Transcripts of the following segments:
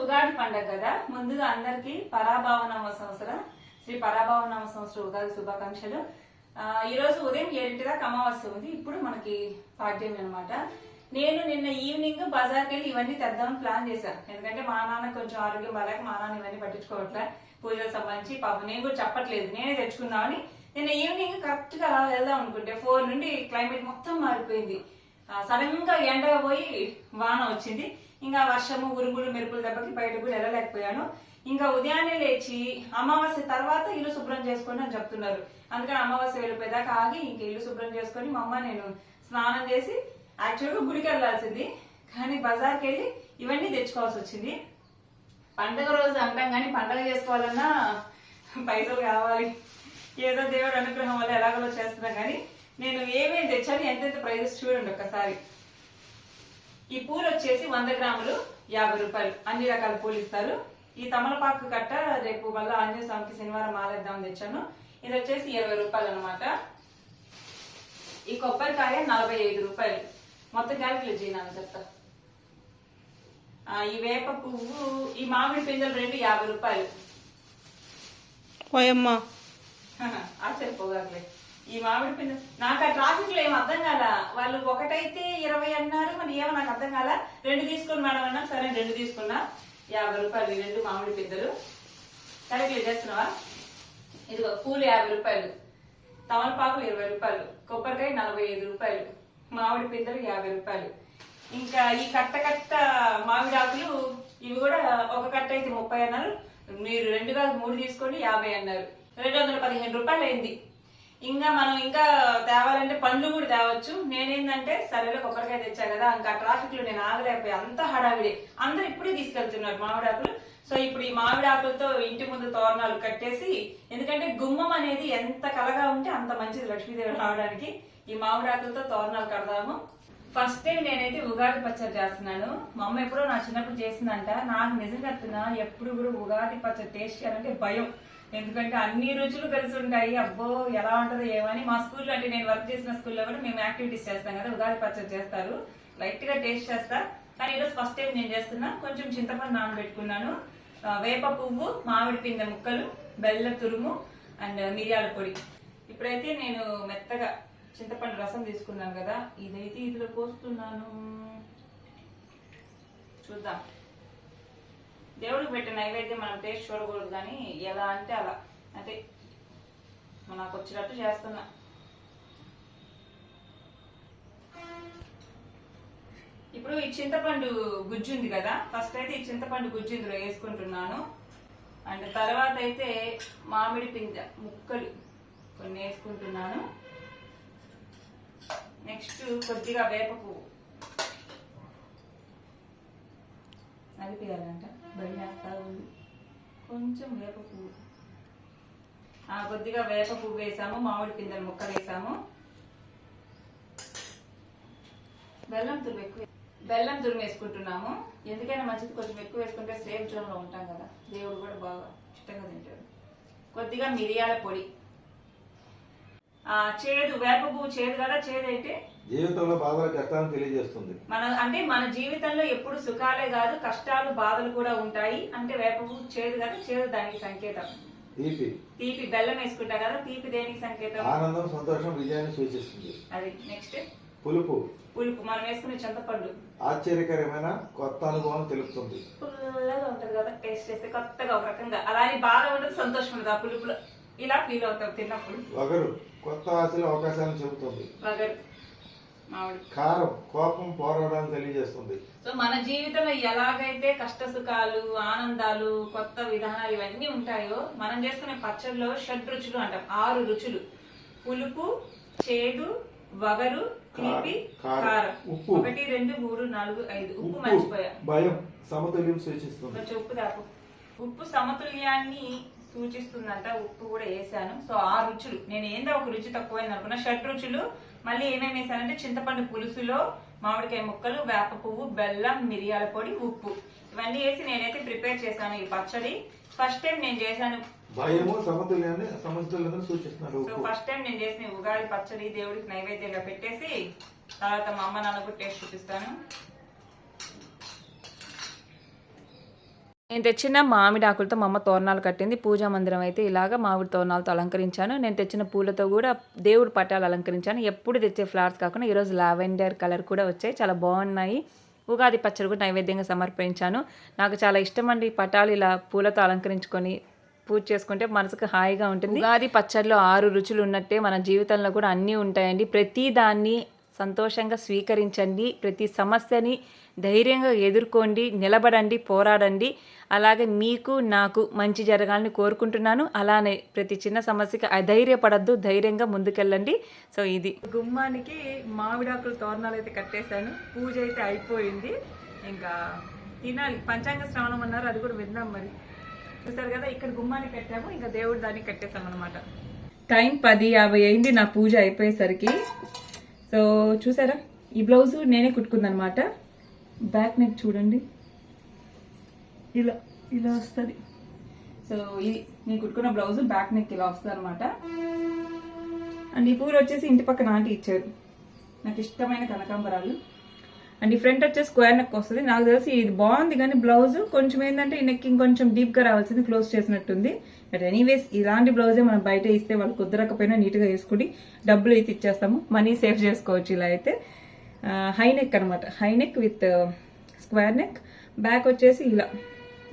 ఉగాది పండగ కదా. ముందుగా అందరికి పరాభావనామ సంవత్సరం శ్రీ పరాభావనామ సంవత్సరం ఉగాది శుభాకాంక్షలు. ఈ రోజు ఉదయం 7 దాకా అమావాస్య ఉంది. ఇప్పుడు మనకి పాడ్యం అనమాట. నేను నిన్న ఈవినింగ్ బజార్కి వెళ్ళి ఇవన్నీ తెద్దామని ప్లాన్ చేశాను. ఎందుకంటే మా నాన్న కొంచెం ఆరోగ్యం బాగాలేక మా నాన్న ఇవన్నీ పట్టించుకోవట్లే, పూజలకు సంబంధించి. పాపం నేను కూడా చెప్పట్లేదు, నేనే తెచ్చుకుందామని. నిన్న ఈవినింగ్ కరెక్ట్ గా వెళ్దాం అనుకుంటే 4 నుండి క్లైమేట్ మొత్తం మారిపోయింది. సడన్ గా ఎండ పోయి వాన వచ్చింది. ఇంకా వర్షము, ఉరుములు, మెరుపుల దెబ్బకి బయట కూడా వెళ్ళలేకపోయాను. ఇంకా ఉదయాన్నే లేచి అమావాస్య తర్వాత ఇల్లు శుభ్రం చేసుకోండి అని చెప్తున్నారు. అందుకని అమావాస్య వెళ్ళిపోయేదాకా ఆగి ఇంక ఇల్లు శుభ్రం చేసుకొని మా అమ్మ నేను స్నానం చేసి యాక్చువల్గా గుడికి వెళ్ళాల్సింది, కానీ బజార్కి వెళ్ళి ఇవన్నీ తెచ్చుకోవాల్సి వచ్చింది. పండగ రోజు అంటాం కానీ పండగ చేసుకోవాలన్నా పైసలు కావాలి. ఏదో దేవుడు అనుగ్రహం వల్ల ఎలాగో చేస్తున్నా కానీ నేను ఏమేమి తెచ్చాను, ఎంతెంత ప్రైజెస్ చూడండి ఒక్కసారి. ఈ పూలు వచ్చేసి 100 గ్రాములు 50 రూపాయలు. అన్ని రకాల పూలు ఇస్తారు. ఈ తమలపాకు కట్ట రేపు మళ్ళీ ఆంజనేయ స్వామికి శనివారం మాలేద్దామని తెచ్చాను. ఇది వచ్చేసి 20 రూపాయలు అనమాట. ఈ కొబ్బరికాయ 45 రూపాయలు. మొత్తం క్యాలిక్యులేట్ చేయను చెప్తా. ఈ వేప పువ్వు, ఈ మామిడి పింజలు 2 50 రూపాయలు. ఆశ్చర్యపోగారులే. ఈ మామిడి పిండి నాకు ఆ ట్రాఫిక్ లో ఏం అర్థం కాల. వాళ్ళు ఒకటైతే 20 అన్నారు, మరి ఏమో నాకు అర్థం కాల. 2 తీసుకుని మేడం అన్నా, సరే 2 తీసుకున్నా. 50 రూపాయలు ఈ 2 మామిడి పిందెలు. క్యాలిక్యులేట్ చేస్తున్నావా? ఇదిగో పూలు 50 రూపాయలు, తమలపాకులు 20 రూపాయలు, కొబ్బరికాయ 45 రూపాయలు, మామిడి పిందెలు 50 రూపాయలు. ఇంకా ఈ కట్ట మామిడి ఆకులు ఇవి కూడా ఒక కట్ట అయితే 30 అన్నారు. మీరు 2 కాదు 3 తీసుకోండి 50 అన్నారు. 215 రూపాయలు అయింది. ఇంకా మనం ఇంకా తేవాలంటే పండ్లు కూడా తేవచ్చు. నేనేందంటే సరేలో కొబ్బరికాయ తెచ్చా కదా, ఇంకా ట్రాఫిక్ లో నేను ఆగలేకపోయా. అంత హడావిడి, అందరు ఇప్పుడే తీసుకెళ్తున్నారు మామిడాకులు. సో ఇప్పుడు ఈ మామిడాకులతో ఇంటి ముందు తోరణాలు కట్టేసి, ఎందుకంటే గుమ్మం అనేది ఎంత కలగా ఉంటే అంత మంచిది లక్ష్మీదేవి రావడానికి. ఈ మామిడాకులతో తోరణాలు కడదాము. ఫస్ట్ టైం నేనైతే ఉగాది పచ్చడి చేస్తున్నాను. మా అమ్మ ఎప్పుడో నా చిన్నప్పుడు చేసిందంట. నాకు నిజంగా ఎప్పుడు కూడా ఉగాది పచ్చడి టేస్ట్ చేయాలంటే భయం. ఎందుకంటే అన్ని రుచులు కలిసి ఉంటాయి. అబ్బో ఎలా ఉంటుందో ఏమని. మా స్కూల్లో అంటే నేను వర్క్ చేసిన స్కూల్లో కూడా మేము యాక్టివిటీస్ చేస్తాం కదా, ఉగాది పచ్చడి చేస్తారు. లైట్ గా టేస్ట్ చేస్తా, కానీ ఈరోజు ఫస్ట్ టైం నేను చేస్తున్నా. కొంచెం చింతపండు నానబెట్టుకున్నాను, వేప పువ్వు, మామిడి పిందె ముక్కలు, బెల్లం తురుము అండ్ మిరియాల పొడి. ఇప్పుడైతే నేను మెత్తగా చింతపండు రసం తీసుకున్నాను కదా, ఇదైతే ఇందులో పోస్తున్నాను. చూద్దాం. దేవుడికి పెట్టే నైవేద్యం మనం టేస్ట్ చూడకూడదు, కానీ ఎలా అంటే అలా, అంటే నాకు వచ్చినట్టు చేస్తున్నా. ఇప్పుడు ఈ చింతపండు గుజ్జు ఉంది కదా, ఫస్ట్ అయితే ఈ చింతపండు గుజ్జు ఇందులో వేసుకుంటున్నాను. అండ్ తర్వాత అయితే మామిడి పిందె ముక్కలు కొన్ని వేసుకుంటున్నాను. నెక్స్ట్ కొద్దిగా వేప పువ్వు నలిపేయాలంట, బయట కొంచెం వేప పువ్వు, కొద్దిగా వేప పువ్వు వేసాము, మామిడి పిందెల ముక్కలు వేసాము. బెల్లం తురుము వేసుకుంటున్నాము. ఎందుకైనా మంచిది కొంచెం ఎక్కువ వేసుకుంటే సేఫ్ జోన్ లో ఉంటాం కదా, దేవుడు కూడా బాగా ఇష్టంగా తింటాడు. కొద్దిగా మిరియాల పొడి. చేదు, వేప పువ్వు చేదు కదా, చేదు అయితే జీవితంలో బాధలు కష్టాలను తెలియజేస్తుంది. మన జీవితంలో ఎప్పుడు సుఖాలే కాదు, కష్టాలు బాధలు కూడా ఉంటాయి. అంటే వేప పువ్వు చేదు కదా, చేదు దానికి సంకేతం. తీపి బెల్లం వేసుకుంటా కదా, తీపి దేనికి సంకేతం? ఆనందం, సంతోషం, విజయాన్ని సూచిస్తుంది. అది. నెక్స్ట్ పులుపు మనం వేసుకునే చింతపండు ఆశ్చర్యకరమైన కొత్త అనుభవం తెలుపుతుంది. పుల్లగా ఉంటది కదా, టేస్ట్ చేస్తే కొత్తగా ఒక రకంగా. అలానే బాధ ఉండదు, సంతోషం ఉండదు. ఆ పులుపులో ఇలా ఫీల్ అవుతాం తిన్నప్పుడు. వగరు కొత్త ఆశలు, అవకాశాలను చెబుతుంది. వగరు మామిడి. కారం కోపం, పోరాడాన్ని తెలియజేస్తుంది. సో మన జీవితంలో ఎలాగైతే కష్ట సుఖాలు, ఆనందాలు, కొత్త విధానాలు ఇవన్నీ ఉంటాయో, మనం చేసుకునే పచ్చడిలో షడ్రుచులు అంటాం. 6 రుచులు: పులుపు, చేదు, వగరు, తీపి, కారం. 1 2 3 4 5. ఉప్పు మర్చిపోయా. భయం సమతుల్యం సూచిస్తుంది. కొంచెం ఉప్పు దాపు. ఉప్పు సమతుల్యాన్ని సూచిస్తుందంట. ఉప్పు కూడా వేసాను. సో 6 రుచులు. నేను ఏందో ఒక రుచి తక్కువైంది అనుకున్నా. షడ్రుచులు. మళ్ళీ ఏమేమి వేసానంటే చింతపండు పులుసులో మామిడికాయ ముక్కలు, వేప పువ్వు, బెల్లం, మిరియాల పొడి, ఉప్పు, ఇవన్నీ వేసి నేనైతే ప్రిపేర్ చేశాను ఈ పచ్చడి. ఫస్ట్ టైం నేను చేశాను. భయము సమతుల్యాన్ని సూచిస్తున్నాడు. సో ఫస్ట్ టైం నేను చేసిన ఉగాది పచ్చడి దేవుడికి నైవేద్యంగా పెట్టేసి తర్వాత మా అమ్మ నాన్నకు టేస్ట్ చూపిస్తాను. నేను తెచ్చిన మామిడి ఆకులతో మా అమ్మ తోరణాలు కట్టింది. పూజా మందిరం అయితే ఇలాగ మామిడి తోరణాలతో అలంకరించాను. నేను తెచ్చిన పూలతో కూడా దేవుడి పటాలు అలంకరించాను. ఎప్పుడు తెచ్చే ఫ్లవర్స్ కాకుండా ఈరోజు లావెండర్ కలర్ కూడా వచ్చాయి, చాలా బాగున్నాయి. ఉగాది పచ్చడి కూడా నైవేద్యంగా సమర్పించాను. నాకు చాలా ఇష్టం అండి పటాలు ఇలా పూలతో అలంకరించుకొని పూజ చేసుకుంటే మనసుకు హాయిగా ఉంటుంది. ఉగాది పచ్చడిలో 6 రుచులు ఉన్నట్టే మన జీవితంలో కూడా అన్నీ ఉంటాయండి. ప్రతి దాన్ని సంతోషంగా స్వీకరించండి, ప్రతి సమస్యని ధైర్యంగా ఎదుర్కోండి, నిలబడండి, పోరాడండి. అలాగే మీకు నాకు మంచి జరగాలని కోరుకుంటున్నాను. అలానే ప్రతి చిన్న సమస్యకి అధైర్యపడద్దు, ధైర్యంగా ముందుకెళ్ళండి. సో ఇది గుమ్మానికి మామిడాకులు తోరణాలు అయితే కట్టేశాను. పూజ అయితే అయిపోయింది, ఇంకా తినాలి. పంచాంగ శ్రవణం అన్నారు, అది కూడా విందాం. మరి చూసారు కదా, ఇక్కడ గుమ్మానికి కట్టాము, ఇంకా దేవుడి దానికి కట్టేసాం అనమాట. టైం 10:50 అయింది నా పూజ అయిపోయేసరికి. సో చూసారా, ఈ బ్లౌజు నేనే కుట్టుకుందనమాట. బ్యాక్ నెక్ చూడండి, ఇలా ఇలా వస్తుంది. సో ఇది నేను కుట్టుకున్న బ్లౌజు, బ్యాక్ నెక్ ఇలా వస్తుంది అనమాట. అండ్ ఈ పూలు వచ్చేసి ఇంటి పక్కన ఆంటీ ఇచ్చారు, నాకు ఇష్టమైన కనకాంబరాలు. అండ్ ఈ ఫ్రంట్ వచ్చేసి స్క్వేర్ నెక్ వస్తుంది. నాకు తెలిసి ఇది బాగుంది, కానీ బ్లౌజ్ కొంచెం ఏంటంటే ఈ నెక్ ఇంకొంచెం డీప్గా రావాల్సింది, క్లోజ్ చేసినట్టుంది. బట్ ఎనీవేస్ ఇలాంటి బ్లౌజే మనం బయట ఇస్తే వాళ్ళు కుదరకపోయినా నీట్గా వేసుకుని డబ్బులు అయితే ఇచ్చేస్తాము, మనీ సేవ్ చేసుకోవచ్చు. ఇలా అయితే హై నెక్ అనమాట, high neck with square neck. Back వచ్చేసి ఇలా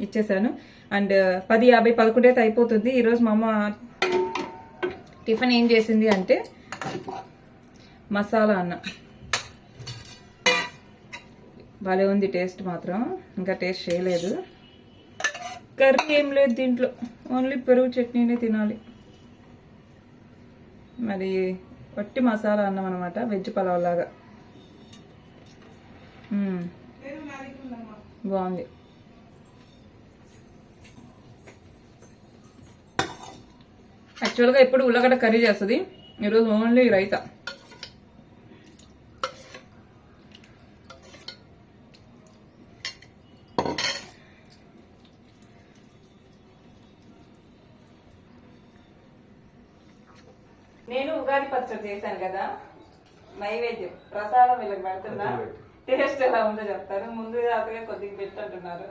ఇచ్చేసాను. అండ్ 10:50, 11 అయితే అయిపోతుంది. ఈరోజు మా అమ్మ టిఫిన్ ఏం చేసింది అంటే మసాలా అన్నం. భలే ఉంది టేస్ట్ మాత్రం, ఇంకా టేస్ట్ చేయలేదు. కర్రీ ఏం లేదు దీంట్లో, ఓన్లీ పెరుగు చట్నీనే తినాలి. మరి వట్టి మసాలా అన్నం అనమాట, వెజ్ పలావ్ లాగా. బాగుంది. యాక్చువల్గా ఎప్పుడు ఉల్లగడ్డ కర్రీ చేస్తుంది, ఈరోజు ఓన్లీ రైతా. నేను ఉగాది పచ్చడి చేశాను కదా, నైవేద్యం ప్రసాదం వీళ్ళకి పెడుతున్నా. టేస్ట్ ఎలా ఉందో చెప్తారు. ముందు రాత్రిగా కొద్దిగా పెట్టంటున్నారు.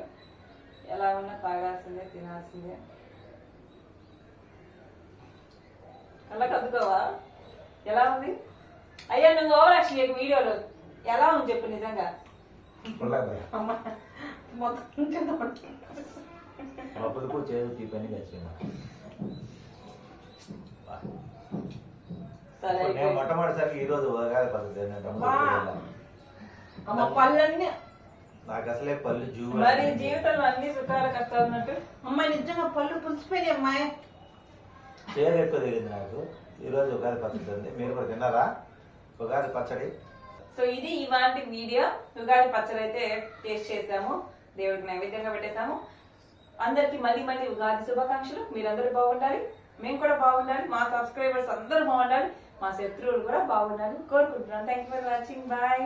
ఎలా ఉన్నా తాగాల్సిందే, తినాల్సిందే. అలా కదుకోవా? ఎలా ఉంది? అయ్యా నువ్వు ఓవర్ యాక్షన్ చేయకు వీడియోలో. ఎలా ఉంది చెప్పు నిజంగా. మొట్టమొదటిసారి ఈ రోజు ఉగాది పద్ధతి పళ్ళన్నీ నాకు అసలే పళ్ళు మరి జీవితంలో అన్ని సుఖాలు కష్టాలు ఉన్నట్టు. అమ్మాయి నిజంగా పళ్ళు పులిసిపోయినాయి అమ్మాయి. షేర్ ఎక్కువ తెలియదు నాకు. ఈ రోజు ఉగాది పచ్చడి ఉంది, మీరు కూడా తిన్నారా ఉగాది పచ్చడి? సో ఇది ఇవాంటి వీడియో. ఉగాది పచ్చడి అయితే టేస్ట్ చేసాము, దేవుడికి నైవేద్యంగా పెట్టేసాము. అందరికి మళ్ళీ మళ్ళీ ఉగాది శుభాకాంక్షలు. మీరందరూ బాగుండాలి, మేము కూడా బాగుండాలి, మా సబ్స్క్రైబర్స్ అందరూ బాగుండాలి, మా శత్రువులు కూడా బాగుండాలి కోరుకుంటున్నాను. Thank you for watching. Bye.